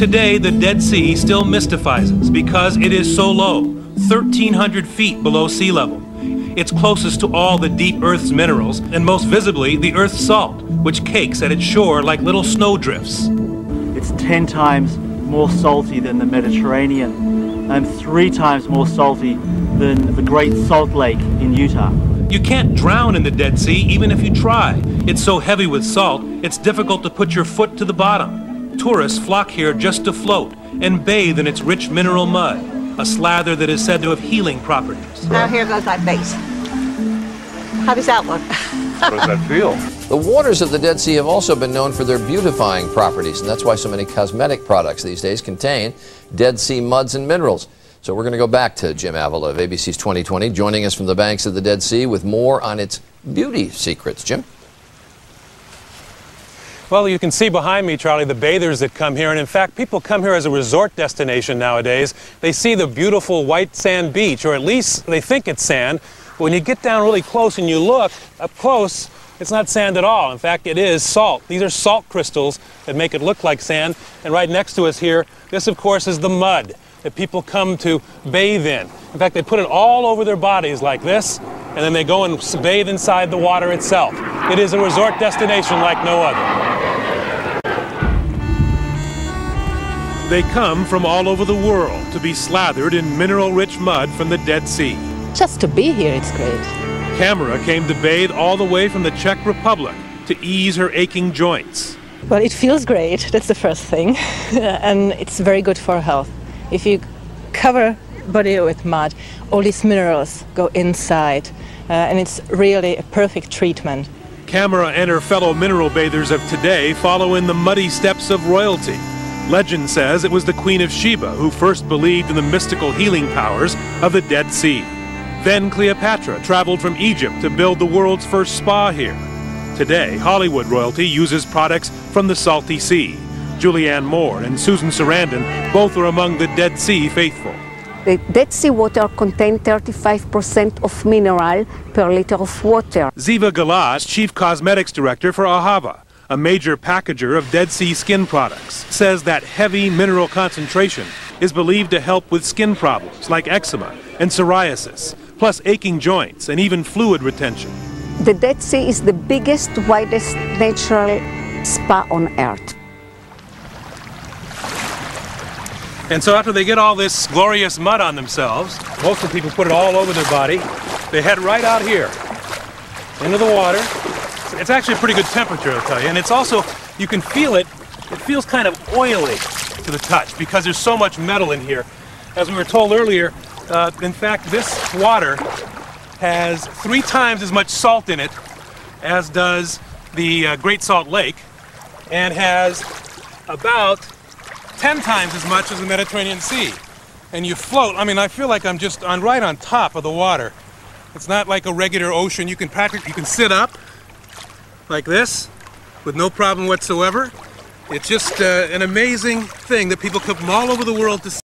Today, the Dead Sea still mystifies us because it is so low, 1,300 feet below sea level. It's closest to all the deep Earth's minerals, and most visibly, the Earth's salt, which cakes at its shore like little snowdrifts. It's 10 times more salty than the Mediterranean, and 3 times more salty than the Great Salt Lake in Utah. You can't drown in the Dead Sea even if you try. It's so heavy with salt, it's difficult to put your foot to the bottom. Tourists flock here just to float and bathe in its rich mineral mud, a slather that is said to have healing properties. Now here goes my face. How does that look? How does that feel? The waters of the Dead Sea have also been known for their beautifying properties, and that's why so many cosmetic products these days contain Dead Sea muds and minerals. So we're going to go back to Jim Avila of ABC's 2020, joining us from the banks of the Dead Sea with more on its beauty secrets. Jim? Well, you can see behind me, Charlie, the bathers that come here. And in fact, people come here as a resort destination nowadays. They see the beautiful white sand beach, or at least they think it's sand. But when you get down really close and you look up close, it's not sand at all. In fact, it is salt. These are salt crystals that make it look like sand. And right next to us here, this, of course, is the mud that people come to bathe in. In fact, they put it all over their bodies like this, and then they go and bathe inside the water itself. It is a resort destination like no other. They come from all over the world to be slathered in mineral-rich mud from the Dead Sea. Just to be here, it's great. Camera came to bathe all the way from the Czech Republic to ease her aching joints. Well, it feels great, that's the first thing, and it's very good for health. If you cover body with mud, all these minerals go inside, and it's really a perfect treatment. Camera and her fellow mineral bathers of today follow in the muddy steps of royalty. Legend says it was the Queen of Sheba who first believed in the mystical healing powers of the Dead Sea. Then Cleopatra traveled from Egypt to build the world's first spa here. Today, Hollywood royalty uses products from the salty sea. Julianne Moore and Susan Sarandon both are among the Dead Sea faithful. The Dead Sea water contains 35% of mineral per liter of water. Ziva Galas, Chief Cosmetics Director for Ahava, a major packager of Dead Sea skin products, says that heavy mineral concentration is believed to help with skin problems like eczema and psoriasis, plus aching joints and even fluid retention. The Dead Sea is the biggest, widest natural spa on Earth. And so after they get all this glorious mud on themselves, most of the people put it all over their body, they head right out here into the water. It's actually a pretty good temperature, I'll tell you, and it's also, you can feel it, it feels kind of oily to the touch because there's so much metal in here. As we were told earlier, in fact, this water has 3 times as much salt in it as does the Great Salt Lake, and has about 10 times as much as the Mediterranean Sea. And you float, I mean, I feel like I'm just right on top of the water. It's not like a regular ocean. You can sit up like this with no problem whatsoever. It's just an amazing thing that people come from all over the world to see.